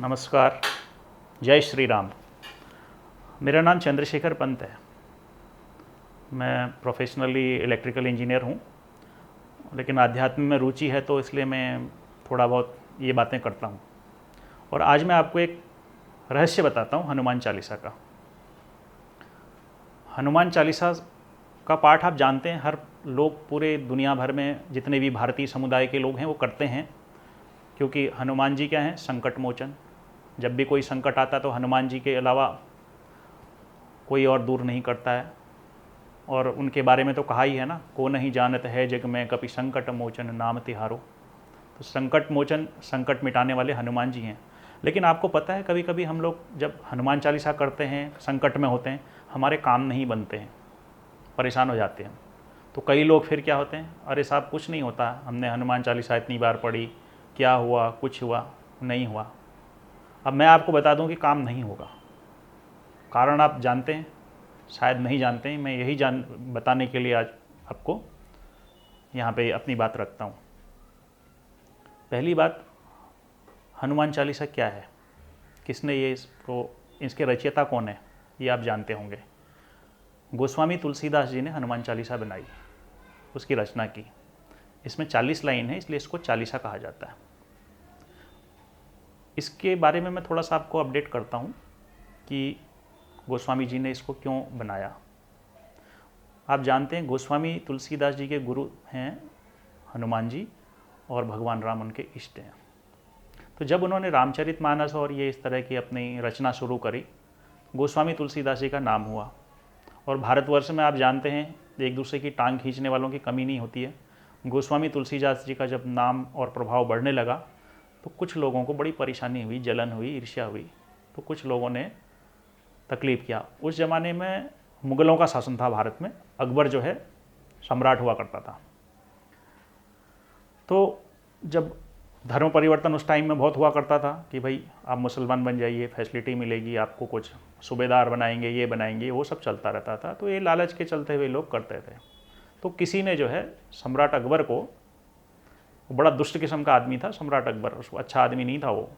नमस्कार। जय श्री राम। मेरा नाम चंद्रशेखर पंत है। मैं प्रोफेशनली इलेक्ट्रिकल इंजीनियर हूँ, लेकिन आध्यात्म में रुचि है तो इसलिए मैं थोड़ा बहुत ये बातें करता हूँ। और आज मैं आपको एक रहस्य बताता हूँ हनुमान चालीसा का। हनुमान चालीसा का पाठ आप जानते हैं, हर लोग पूरे दुनिया भर में जितने भी भारतीय समुदाय के लोग हैं वो करते हैं, क्योंकि हनुमान जी क्या हैं? संकट मोचन। जब भी कोई संकट आता तो हनुमान जी के अलावा कोई और दूर नहीं करता है। और उनके बारे में तो कहा ही है ना, को नहीं जानत है जग में कपि संकट मोचन नाम तिहारो। तो संकट मोचन, संकट मिटाने वाले हनुमान जी हैं। लेकिन आपको पता है, कभी कभी हम लोग जब हनुमान चालीसा करते हैं, संकट में होते हैं, हमारे काम नहीं बनते हैं, परेशान हो जाते हैं। तो कई लोग फिर क्या होते हैं, अरे साहब कुछ नहीं होता, हमने हनुमान चालीसा इतनी बार पढ़ी, क्या हुआ? कुछ हुआ नहीं हुआ। अब मैं आपको बता दूं कि काम नहीं होगा। कारण आप जानते हैं, शायद नहीं जानते हैं। मैं यही बताने के लिए आज आपको यहाँ पे अपनी बात रखता हूँ। पहली बात, हनुमान चालीसा क्या है, किसने ये इसको, इसके रचयिता कौन है, ये आप जानते होंगे। गोस्वामी तुलसीदास जी ने हनुमान चालीसा बनाई, उसकी रचना की। इसमें 40 लाइन है, इसलिए इसको चालीसा कहा जाता है। इसके बारे में मैं थोड़ा सा आपको अपडेट करता हूँ कि गोस्वामी जी ने इसको क्यों बनाया। आप जानते हैं गोस्वामी तुलसीदास जी के गुरु हैं हनुमान जी, और भगवान राम उनके इष्ट हैं। तो जब उन्होंने रामचरितमानस और ये इस तरह की अपनी रचना शुरू करी, गोस्वामी तुलसीदास जी का नाम हुआ। और भारतवर्ष में आप जानते हैं एक दूसरे की टांग खींचने वालों की कमी नहीं होती है। गोस्वामी तुलसीदास जी का जब नाम और प्रभाव बढ़ने लगा तो कुछ लोगों को बड़ी परेशानी हुई, जलन हुई, ईर्ष्या हुई। तो कुछ लोगों ने तकलीफ़ किया। उस ज़माने में मुग़लों का शासन था भारत में, अकबर जो है सम्राट हुआ करता था। तो जब धर्म परिवर्तन उस टाइम में बहुत हुआ करता था कि भाई आप मुसलमान बन जाइए, फैसिलिटी मिलेगी आपको, कुछ सूबेदार बनाएंगे, ये बनाएंगे, वो सब चलता रहता था। तो ये लालच के चलते हुए लोग करते थे। तो किसी ने जो है सम्राट अकबर को, बड़ा दुष्ट किस्म का आदमी था सम्राट अकबर, उसको अच्छा आदमी नहीं था वो।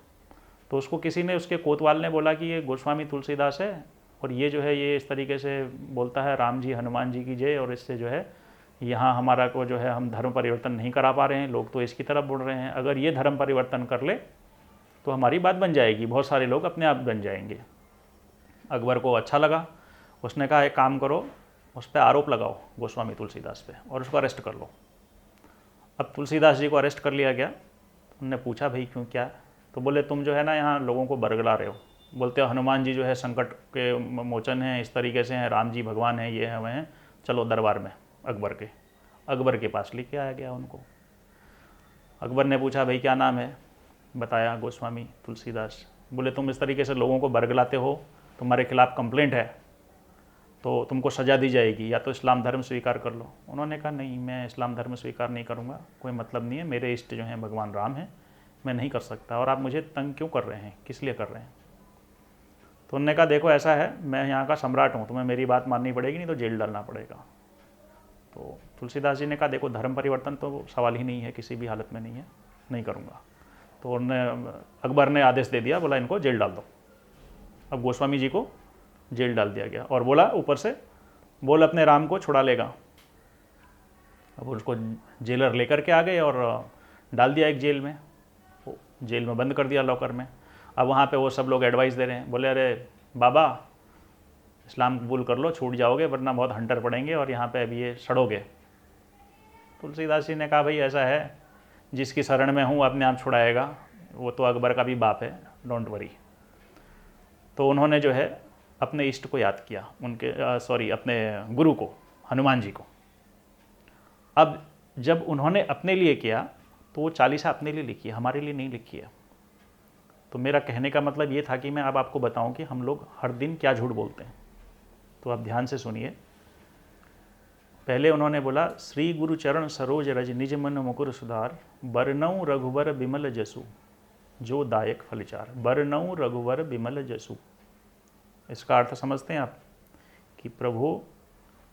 तो उसको किसी ने, उसके कोतवाल ने बोला कि ये गोस्वामी तुलसीदास है और ये जो है ये इस तरीके से बोलता है राम जी हनुमान जी की जय, और इससे जो है यहाँ हमारा को जो है हम धर्म परिवर्तन नहीं करा पा रहे हैं, लोग तो इसकी तरफ बढ़ रहे हैं। अगर ये धर्म परिवर्तन कर ले तो हमारी बात बन जाएगी, बहुत सारे लोग अपने आप बन जाएंगे। अकबर को अच्छा लगा। उसने कहा एक काम करो, उस पर आरोप लगाओ गोस्वामी तुलसीदास पे और उसको अरेस्ट कर लो। अब तुलसीदास जी को अरेस्ट कर लिया गया। उनने पूछा भाई क्यों, क्या? तो बोले तुम जो है ना यहाँ लोगों को बरगला रहे हो, बोलते हो हनुमान जी जो है संकट के मोचन हैं, इस तरीके से हैं, राम जी भगवान हैं, ये हैं वह हैं, चलो दरबार में अकबर के पास लेके आया गया उनको। अकबर ने पूछा भाई क्या नाम है? बताया गोस्वामी तुलसीदास। बोले तुम इस तरीके से लोगों को बरगलाते हो, तुम्हारे खिलाफ कंप्लेंट है, तो तुमको सज़ा दी जाएगी, या तो इस्लाम धर्म स्वीकार कर लो। उन्होंने कहा नहीं, मैं इस्लाम धर्म स्वीकार नहीं करूँगा, कोई मतलब नहीं है, मेरे इष्ट जो हैं भगवान राम हैं, मैं नहीं कर सकता। और आप मुझे तंग क्यों कर रहे हैं, किस लिए कर रहे हैं? तो उन्होंने कहा देखो ऐसा है, मैं यहाँ का सम्राट हूँ, तुम्हें मेरी बात माननी पड़ेगी, नहीं तो जेल डालना पड़ेगा। तो तुलसीदास जी ने कहा देखो धर्म परिवर्तन तो सवाल ही नहीं है, किसी भी हालत में नहीं है, नहीं करूँगा। तो अकबर ने आदेश दे दिया, बोला इनको जेल डाल दो। अब गोस्वामी जी को जेल डाल दिया गया और बोला ऊपर से बोल अपने राम को छुड़ा लेगा। अब उसको जेलर लेकर के आ गए और डाल दिया एक जेल में, जेल में बंद कर दिया लॉकर में। अब वहाँ पे वो सब लोग एडवाइस दे रहे हैं, बोले अरे बाबा इस्लाम कबूल कर लो, छूट जाओगे, वरना बहुत हंटर पड़ेंगे और यहाँ पे अभी ये सड़ोगे। तुलसीदास जी ने कहा भाई ऐसा है, जिसकी शरण में हूँ अपने आप छुड़ाएगा, वो तो अकबर का भी बाप है, डोंट वरी। तो उन्होंने जो है अपने इष्ट को याद किया, अपने गुरु को, हनुमान जी को। अब जब उन्होंने अपने लिए किया तो वो चालीसा अपने लिए लिखी है, हमारे लिए नहीं लिखी है। तो मेरा कहने का मतलब ये था कि मैं अब आपको बताऊं कि हम लोग हर दिन क्या झूठ बोलते हैं। तो आप ध्यान से सुनिए। पहले उन्होंने बोला श्री गुरु चरण सरोज रज निज मन मुकुर सुधार, बरनऊ रघुवर बिमल जसु जो दायक फलचार। बरनऊ रघुवर बिमल जसु, इसका अर्थ समझते हैं आप कि प्रभु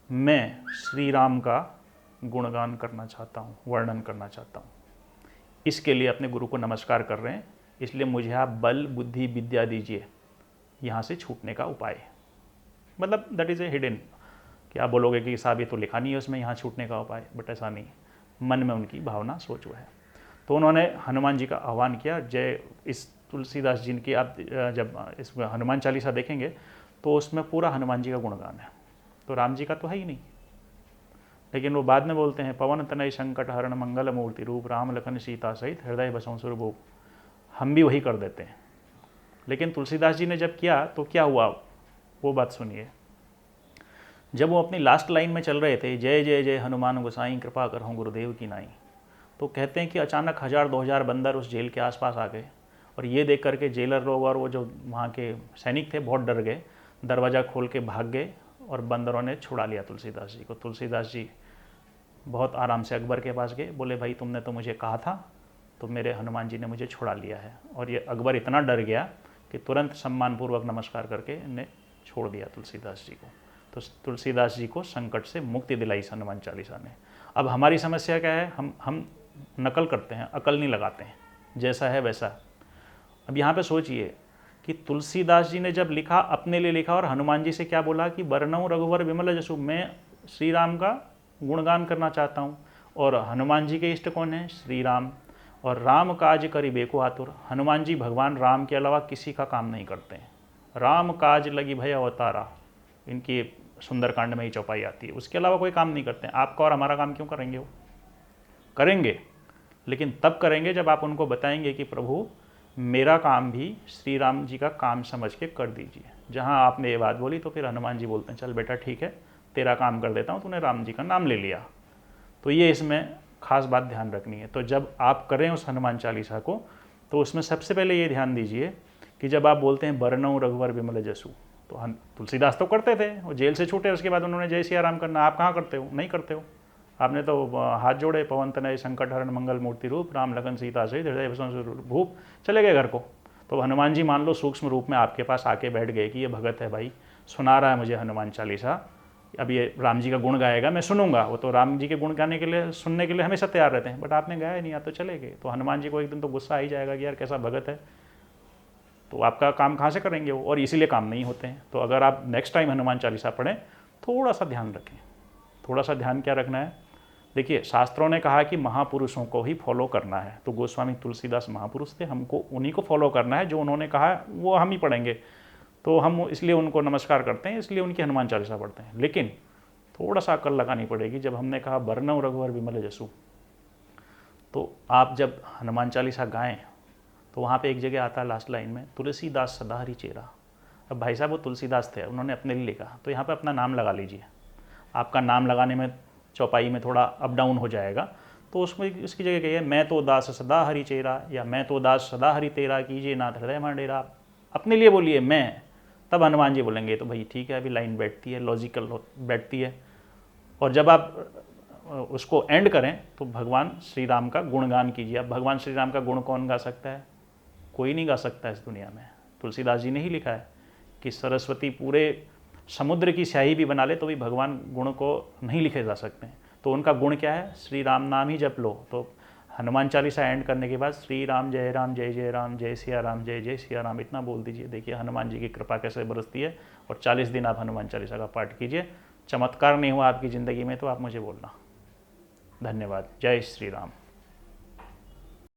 मैं श्री राम का गुणगान करना चाहता हूँ, वर्णन करना चाहता हूँ। इसके लिए अपने गुरु को नमस्कार कर रहे हैं इसलिए मुझे आप बल बुद्धि विद्या दीजिए यहाँ से छूटने का उपाय। मतलब दैट इज़ ए हिडन, कि आप बोलोगे कि साहब ये तो लिखा नहीं है उसमें यहाँ छूटने का उपाय, बट ऐसा नहीं, मन में उनकी भावना सोच वो है। तो उन्होंने हनुमान जी का आह्वान किया। जय इस तुलसीदास जी की आप जब इस हनुमान चालीसा देखेंगे तो उसमें पूरा हनुमान जी का गुणगान है, तो राम जी का तो है ही नहीं। लेकिन वो बाद में बोलते हैं पवन तनय संकट हरण मंगल मूर्ति रूप राम लखन सीता सहित हृदय बसों स्वरूप। हम भी वही कर देते हैं, लेकिन तुलसीदास जी ने जब किया तो क्या हुआ वो बात सुनिए। जब वो अपनी लास्ट लाइन में चल रहे थे, जय जय जय हनुमान गोसाई कृपा करहूँ गुरुदेव की नाई, तो कहते हैं कि अचानक 1000-2000 बंदर उस जेल के आसपास आ गए, और ये देख करके जेलर लोग और वो जो वहाँ के सैनिक थे बहुत डर गए, दरवाज़ा खोल के भाग गए और बंदरों ने छुड़ा लिया तुलसीदास जी को। तुलसीदास जी बहुत आराम से अकबर के पास गए, बोले भाई तुमने तो मुझे कहा था, तो मेरे हनुमान जी ने मुझे छुड़ा लिया है। और ये अकबर इतना डर गया कि तुरंत सम्मानपूर्वक नमस्कार करके इन्हें छोड़ दिया तुलसीदास जी को। तो तुलसीदास जी को संकट से मुक्ति दिलाई इस हनुमान चालीसा ने। अब हमारी समस्या क्या है, हम नकल करते हैं, अकल नहीं लगाते हैं, जैसा है वैसा। अब यहाँ पे सोचिए कि तुलसीदास जी ने जब लिखा, अपने लिए लिखा, और हनुमान जी से क्या बोला कि बरनऊ रघुवर विमल जसु, मैं श्री राम का गुणगान करना चाहता हूँ। और हनुमान जी के इष्ट कौन है, श्री राम। और राम काज करी बेको आतुर, हनुमान जी भगवान राम के अलावा किसी का काम नहीं करते हैं। राम काज लगी भय अवतारा, इनकी सुंदरकांड में ही चौपाई आती है, उसके अलावा कोई काम नहीं करते हैं। आपका और हमारा काम क्यों करेंगे? वो करेंगे, लेकिन तब करेंगे जब आप उनको बताएंगे कि प्रभु मेरा काम भी श्री राम जी का काम समझ के कर दीजिए। जहाँ आपने ये बात बोली तो फिर हनुमान जी बोलते हैं चल बेटा ठीक है, तेरा काम कर देता हूँ, तूने राम जी का नाम ले लिया। तो ये इसमें खास बात ध्यान रखनी है। तो जब आप करें उस हनुमान चालीसा को, तो उसमें सबसे पहले ये ध्यान दीजिए कि जब आप बोलते हैं बरनऊ रघुवर विमल जसु, तो हम तुलसीदास तो करते थे, वो जेल से छूटे उसके बाद उन्होंने जय सिया राम करना। आप कहाँ करते हो? नहीं करते हो। आपने तो हाथ जोड़े, पवन तनय संकट हरण मंगल मूर्ति रूप राम लखन सीता सहित हृदय बसों स्वरूप भूप, चले गए घर को। तो हनुमान जी मान लो सूक्ष्म रूप में आपके पास आके बैठ गए कि ये भगत है भाई, सुना रहा है मुझे हनुमान चालीसा, अब ये राम जी का गुण गाएगा, मैं सुनूंगा। वो तो राम जी के गुण गाने के लिए, सुनने के लिए हमेशा तैयार रहते हैं, बट आपने गाया नहीं, आप तो चले गए। तो हनुमान जी को एक दिन तो गुस्सा आ ही जाएगा कि यार कैसा भगत है, तो आपका काम कहाँ से करेंगे वो, और इसीलिए काम नहीं होते हैं। तो अगर आप नेक्स्ट टाइम हनुमान चालीसा पढ़ें, थोड़ा सा ध्यान रखें। थोड़ा सा ध्यान क्या रखना है? देखिए, शास्त्रों ने कहा कि महापुरुषों को ही फॉलो करना है, तो गोस्वामी तुलसीदास महापुरुष थे, हमको उन्हीं को फॉलो करना है, जो उन्होंने कहा है वो हम ही पढ़ेंगे। तो हम इसलिए उनको नमस्कार करते हैं, इसलिए उनकी हनुमान चालीसा पढ़ते हैं। लेकिन थोड़ा सा अकल लगानी पड़ेगी। जब हमने कहा बरनऊ रघुवर विमल जसु, तो आप जब हनुमान चालीसा गाएं तो वहाँ पे एक जगह आता है लास्ट लाइन में, तुलसीदास सदा हरि चेरा। अब भाई साहब वो तुलसीदास थे, उन्होंने अपने लिए लिखा, तो यहाँ पे अपना नाम लगा लीजिए। आपका नाम लगाने में चौपाई में थोड़ा अप डाउन हो जाएगा, तो उसमें उसकी जगह कहिए मैं तो दास सदा हरि चेरा, या मैं तो दास सदा हरि तेरा कीजिए नाथ हृदय मांडेरा। अपने लिए बोलिए मैं, तब हनुमान जी बोलेंगे तो भाई ठीक है, अभी लाइन बैठती है, लॉजिकल बैठती है। और जब आप उसको एंड करें तो भगवान श्री राम का गुणगान कीजिए। अब भगवान श्री राम का गुण कौन गा सकता है? कोई नहीं गा सकता इस दुनिया में। तुलसीदास जी ने ही लिखा है कि सरस्वती पूरे समुद्र की स्याही भी बना ले तो भी भगवान गुण को नहीं लिखे जा सकते हैं। तो उनका गुण क्या है? श्री राम नाम ही जप लो। तो हनुमान चालीसा एंड करने के बाद श्री राम जय जय राम, जय सिया राम, जय जय सिया राम, इतना बोल दीजिए। देखिए हनुमान जी की कृपा कैसे बरसती है। और 40 दिन आप हनुमान चालीसा का पाठ कीजिए। चमत्कार नहीं हुआ आपकी ज़िंदगी में तो आप मुझे बोलना। धन्यवाद। जय श्री राम।